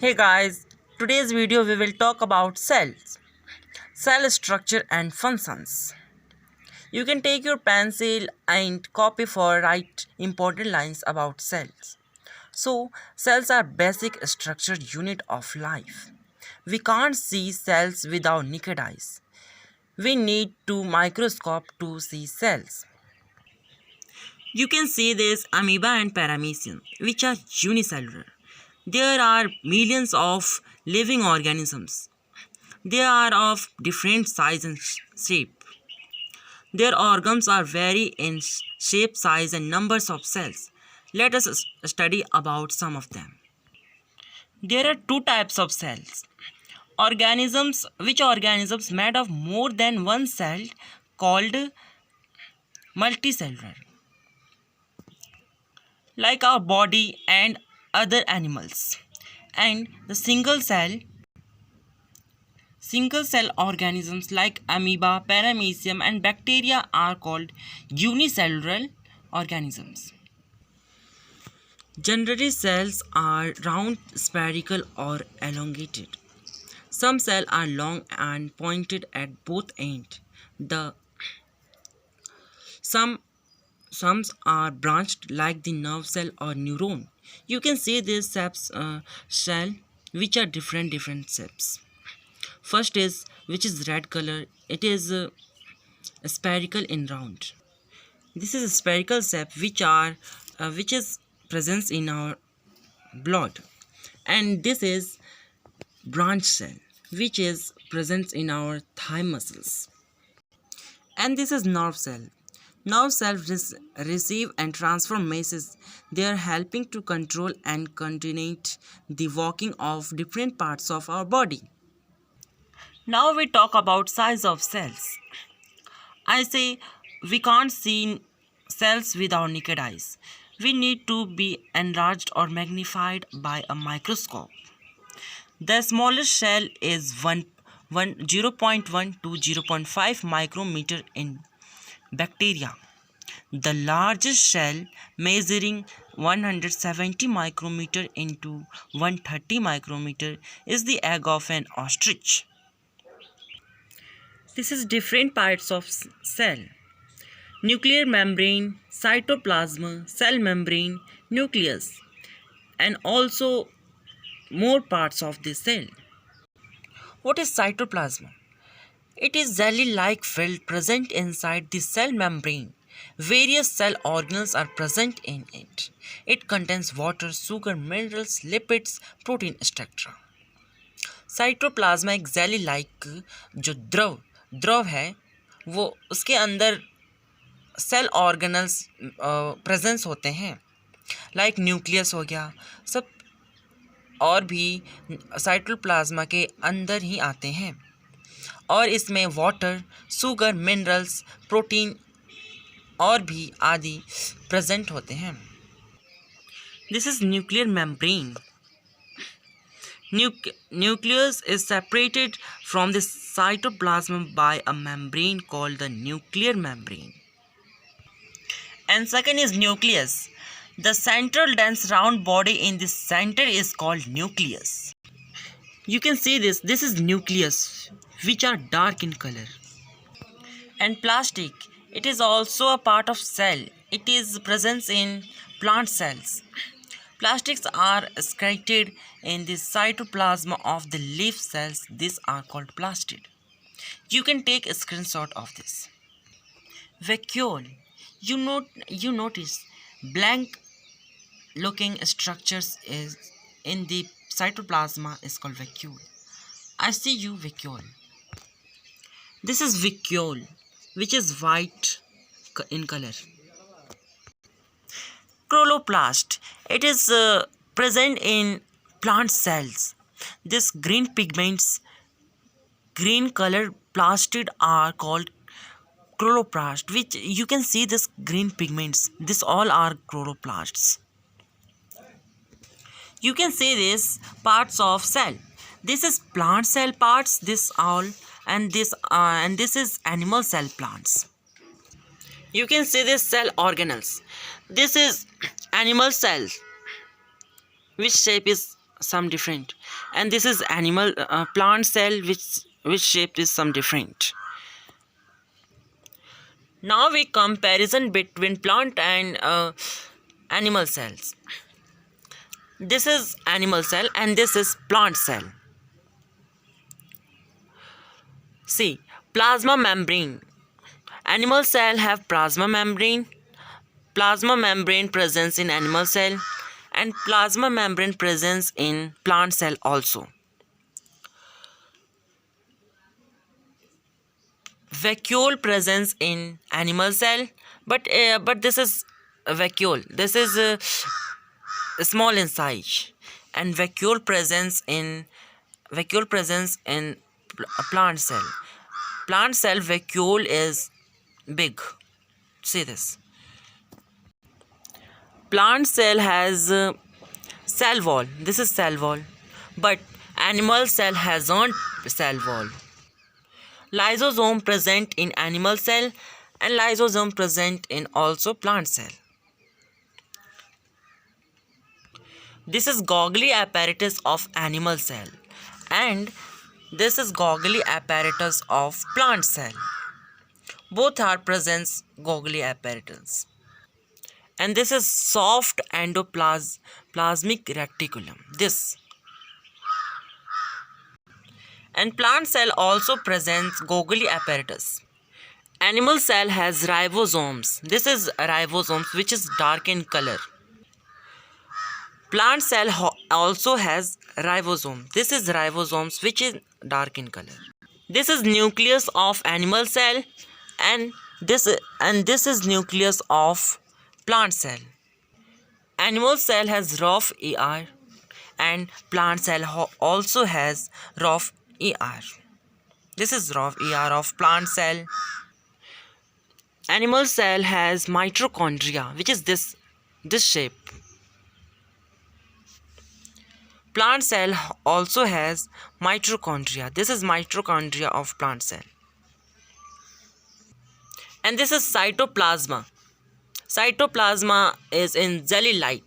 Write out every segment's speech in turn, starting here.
Hey guys, today's video we will talk about cells, cell structure and functions. You can take your pencil and copy for write important lines about cells. So, cells are basic structure unit of life. We can't see cells without naked eyes. We need to microscope to see cells. You can see this amoeba and paramecium, which are unicellular. There are millions of living organisms. They are of different size and shape. Their organs are vary in shape, size, and numbers of cells. Let us study about some of them. There are two types of cells. Organisms, which organisms made of more than one cell called multicellular, like our body and other animals. And the single cell organisms like amoeba, paramecium, and bacteria are called unicellular organisms. Generally, cells are round, spherical, or elongated. Some cells are long and pointed at both ends. The some some are branched like the nerve cell or neuron. You can see these cell which are different shapes. First is which is red color. It is spherical in round. This is a spherical shape which is present in our blood, and this is branch cell which is present in our thigh muscles, and this is nerve cell. Nerve cells receive and transfer messages. They are helping to control and coordinate the working of different parts of our body. Now we talk about size of cells. I say we can't see cells with our naked eyes. We need to be enlarged or magnified by a microscope. The smallest cell is 0.1 to 0.5 micrometer in bacteria. The largest cell, measuring 170 micrometer into 130 micrometer, is the egg of an ostrich. This is different parts of cell. Nuclear membrane, cytoplasm, cell membrane, nucleus, and also more parts of the cell. What is cytoplasm? It is jelly-like filled present inside the cell membrane. Various cell organelles are present in it. It contains water, sugar, minerals, lipids, protein, etc. Cytoplasm एक jelly like जो द्रव है वो उसके अंदर cell organelles presence होते हैं, like nucleus हो गया, सब और भी साइटोप्लाज्मा के अंदर ही आते हैं, और इसमें वाटर, शुगर, मिनरल्स, प्रोटीन और भी आदि प्रेजेंट होते हैं. This is nuclear membrane. Nucleus is separated from the cytoplasm by a membrane called the nuclear membrane. And second is nucleus. The central dense round body in the center is called nucleus. You can see this. This is nucleus, which are dark in color. And plastic. It is also a part of cell. It is present in plant cells. Plastics are excreted in the cytoplasm of the leaf cells. These are called plastid. You can take a screenshot of this. Vacuole. You notice blank looking structures is in the cytoplasm is called vacuole. I see you vacuole. This is vacuole, which is white in color. Chloroplast. It is present in plant cells. This green pigments, green colored plastid are called chloroplast, which you can see this green pigments. This all are chloroplasts. You can see this parts of cell. This is plant cell parts. This all and this is animal cell plants. You can see this cell organelles. This is animal cells. Which shape is some different, and this is animal plant cell which shape is some different. Now we comparison between plant and animal cells. This is animal cell and this is plant cell. See, plasma membrane. Animal cell have plasma membrane. Plasma membrane presence in animal cell and plasma membrane presence in plant cell also. Vacuole presence in animal cell, but this is a vacuole. This is small in size, and vacuole presence in plant cell. Plant cell vacuole is big. See this. Plant cell has cell wall. This is cell wall, but animal cell has not cell wall. Lysosome present in animal cell and lysosome present in also plant cell. This is Golgi apparatus of animal cell and this is Golgi apparatus of plant cell. Both are present Golgi apparatus. And this is soft endoplasmic reticulum. This. And plant cell also presents Golgi apparatus. Animal cell has ribosomes. This is ribosomes which is dark in color. Plant cell also has ribosome. This is ribosomes which is dark in color. This is nucleus of animal cell and this is nucleus of plant cell. Animal cell has rough ER and plant cell also has rough ER. This is rough ER of plant cell. Animal cell has mitochondria, which is this shape. Plant cell also has mitochondria. This is mitochondria of plant cell. And this is cytoplasma. Cytoplasma is in jelly-like.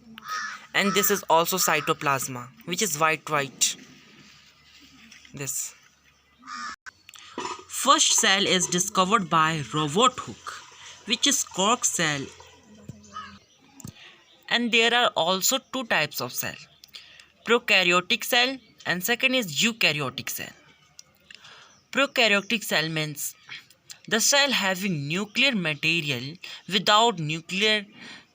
And this is also cytoplasma, which is white. This. First cell is discovered by Robert Hooke, which is cork cell. And there are also two types of cell. Prokaryotic cell and second is eukaryotic cell. Prokaryotic cell means the cell having nuclear material without nuclear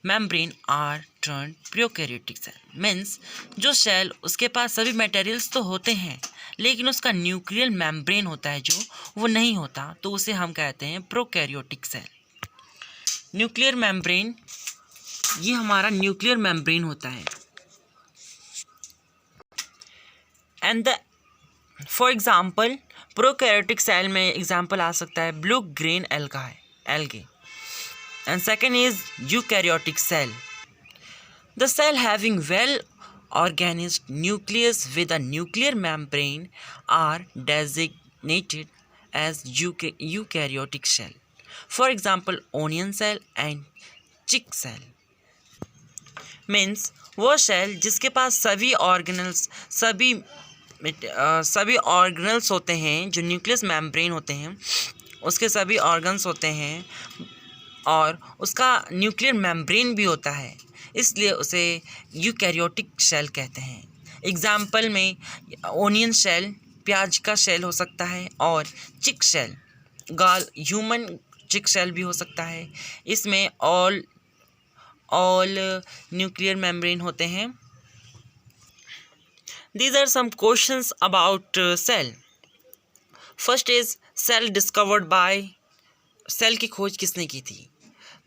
membrane are termed prokaryotic cell. Means जो cell उसके पास सभी materials तो होते हैं लेकिन उसका nuclear membrane होता है जो वो नहीं होता तो उसे हम कहते हैं प्रोकैरियोटिक सेल. न्यूक्लियर मेम्ब्रेन, ये हमारा न्यूक्लियर मेम्ब्रेन होता है. And for example prokaryotic cell में एग्जाम्पल आ सकता है blue green algae. And second is eukaryotic cell. The cell having well organized nucleus with a nuclear membrane are designated as eukaryotic cell. For example, onion cell and chick cell. Means वो cell जिसके पास सभी organelles होते हैं, जो nucleus membrane होते हैं उसके सभी ऑर्गन्स होते हैं और उसका न्यूक्लियर मेम्ब्रेन भी होता है, इसलिए उसे यूकैरियोटिक सेल कहते हैं. एग्जाम्पल में ओनियन सेल प्याज का सेल हो सकता है और चिक सेल ह्यूमन चिक सेल भी हो सकता है. इसमें ऑल न्यूक्लियर मेम्ब्रेन होते हैं. These are some questions about cell. First is cell discovered by. Cell की खोज किसने की थी?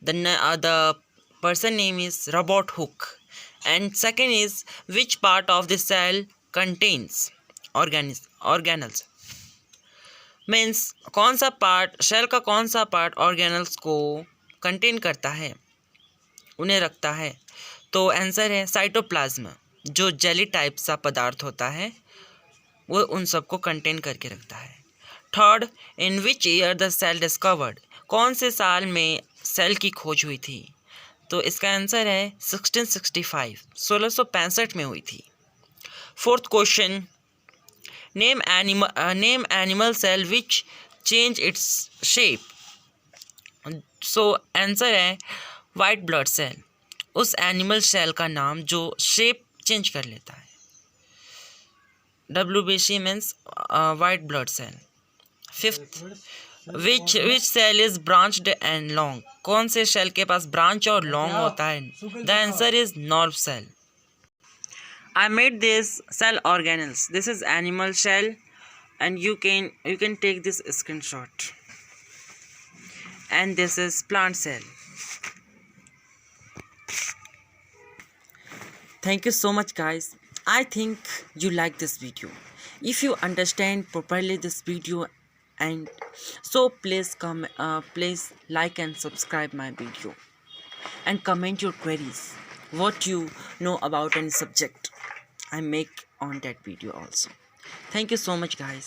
The person name is Robert Hooke. And second is which part of the cell contains organelles. Means कौन सा part cell का कौन सा पार्ट ऑर्गेनल्स को कंटेन करता है, उन्हें रखता है. तो आंसर है साइटोप्लाज्म, जो जेली टाइप सा पदार्थ होता है वो उन सबको कंटेन करके रखता है. Third, in which year the cell discovered, कौन से साल में सेल की खोज हुई थी? तो इसका आंसर है 1665 में हुई थी. Fourth question, name animal cell which change its shape. So answer है वाइट ब्लड सेल, उस एनिमल सेल का नाम जो शेप चेंज कर लेता है। WBC means white blood cell. Fifth, which cell is branched and long, कौन से सेल के पास ब्रांच और लॉन्ग होता है? The answer is nerve cell. I made this cell organelles. This is animal cell, and you can take this screenshot. And this is plant cell. Thank you so much, guys. I think you like this video. If you understand properly this video, and so please please like and subscribe my video, and comment your queries, what you know about any subject I make on that video also. Thank you so much, guys.